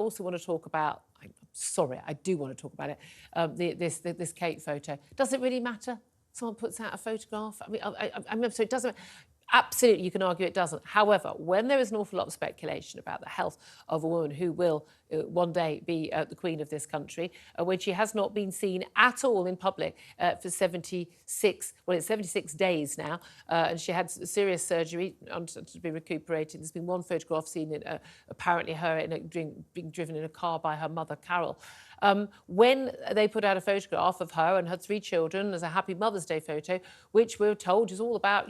also want to talk about, I'm sorry, I do want to talk about it, this Kate photo. Does it really matter? Someone puts out a photograph? I mean, I'm sorry, it doesn't... Absolutely, you can argue it doesn't. However, when there is an awful lot of speculation about the health of a woman who will one day be the Queen of this country, when she has not been seen at all in public for 76 days now, and she had serious surgery to be recuperating. There's been one photograph seen in apparently her being driven in a car by her mother, Carol. When they put out a photograph of her and her 3 children as a Happy Mother's Day photo, which we're told is all about,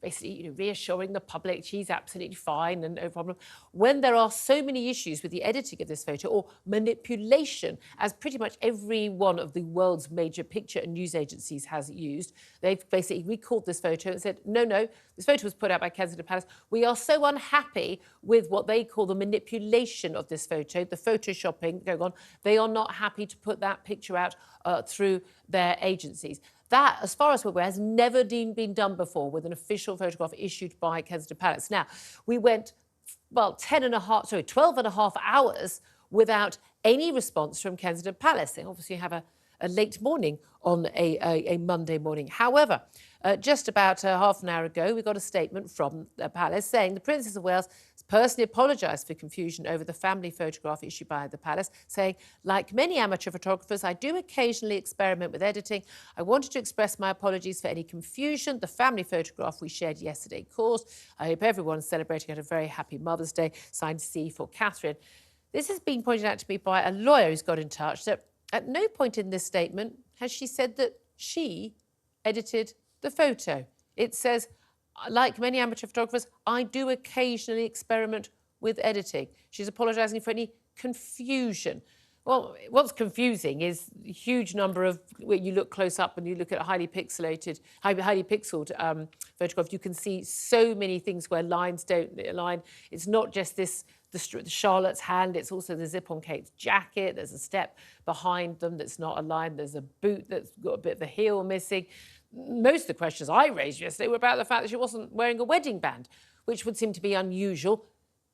basically, reassuring the public she's absolutely fine and no problem. When there are so many issues with the editing of this photo or manipulation, as pretty much every one of the world's major picture and news agencies has used, they've basically recalled this photo and said, no, this photo was put out by Kensington Palace. We are so unhappy with what they call the manipulation of this photo, the photoshopping going on. They are not happy to put that picture out through their agencies. That, as far as we're aware, has never been done before with an official photograph issued by Kensington Palace. Now, we went, 12 and a half hours without any response from Kensington Palace. They obviously have a late morning on a Monday morning. However, just about half an hour ago, we got a statement from the Palace saying the Princess of Wales has personally apologised for confusion over the family photograph issued by the Palace, saying, like many amateur photographers, I do occasionally experiment with editing. I wanted to express my apologies for any confusion the family photograph we shared yesterday caused. I hope everyone celebrating had a very happy Mother's Day. Signed C for Catherine. This has been pointed out to me by a lawyer who's got in touch that at no point in this statement has she said that she edited the photo. It says, like many amateur photographers, I do occasionally experiment with editing. She's apologising for any confusion. Well, what's confusing is a huge number of, where you look close up and you look at a highly pixelated, highly pixeled photograph, you can see so many things where lines don't align. It's not just this, the Charlotte's hand, it's also the zip on Kate's jacket. There's a step behind them that's not aligned. There's a boot that's got a bit of the heel missing. Most of the questions I raised yesterday were about the fact that she wasn't wearing a wedding band, which would seem to be unusual.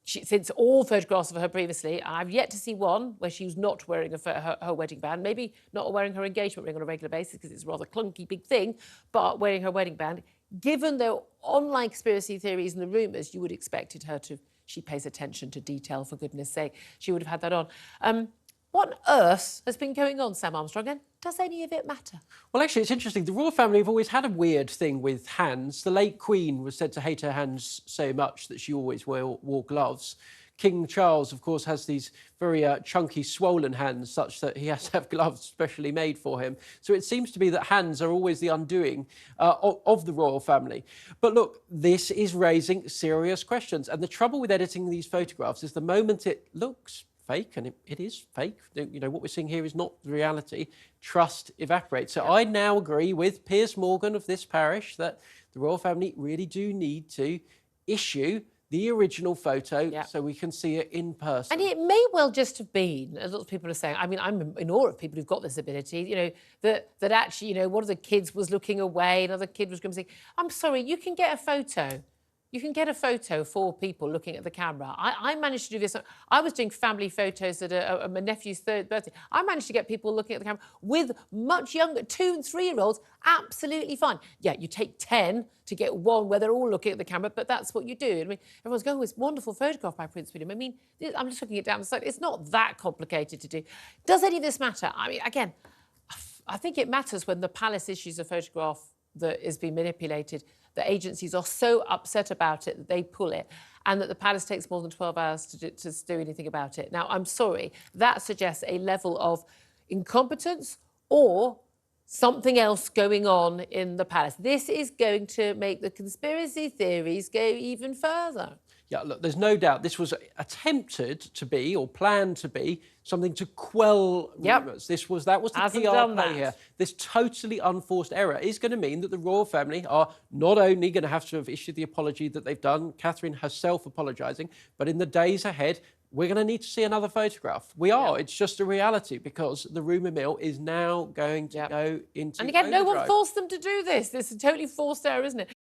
Since all photographs of her previously, I've yet to see one where she was not wearing her wedding band, maybe not wearing her engagement ring on a regular basis because it's a rather clunky big thing, but wearing her wedding band. Given the online conspiracy theories and the rumours, you would have expected her to, she pays attention to detail, for goodness sake, she would have had that on. What on earth has been going on, Sam Armstrong, and does any of it matter? Well, actually, it's interesting. The royal family have always had a weird thing with hands. The late Queen was said to hate her hands so much that she always wore gloves. King Charles, of course, has these very chunky, swollen hands, such that he has to have gloves specially made for him. So it seems to be that hands are always the undoing of the royal family. But look, this is raising serious questions. And the trouble with editing these photographs is the moment it looks fake, and it is fake. You know, what we're seeing here is not the reality. Trust evaporates. So I now agree with Piers Morgan of this parish that the royal family really do need to issue the original photo so we can see it in person. And it may well just have been, a lot of people are saying, I mean, I'm in awe of people who've got this ability, you know, that actually, you know, one of the kids was looking away, another kid was going to say, I'm sorry, you can get a photo. You can get a photo for people looking at the camera. I managed to do this. I was doing family photos at my nephew's 3rd birthday. I managed to get people looking at the camera with much younger, 2- and 3-year-olds, absolutely fine. Yeah, you take 10 to get one where they're all looking at the camera, but that's what you do. I mean, everyone's going, oh, it's a wonderful photograph by Prince William. I mean, I'm just looking it down the side. It's not that complicated to do. Does any of this matter? I mean, again, I think it matters when the palace issues a photograph that is being manipulated. The agencies are so upset about it that they pull it, and that the palace takes more than 12 hours to do anything about it. Now, I'm sorry, that suggests a level of incompetence or something else going on in the palace. This is going to make the conspiracy theories go even further. Yeah, look, there's no doubt this was attempted to be, or planned to be, something to quell rumours. That was the PR play here. This totally unforced error is going to mean that the royal family are not only going to have issued the apology that they've done, Catherine herself apologising, but in the days ahead, we're going to need to see another photograph. We are. It's just a reality because the rumour mill is now going to go into And again, no overdrive. one forced them to do this. This is a totally forced error, isn't it?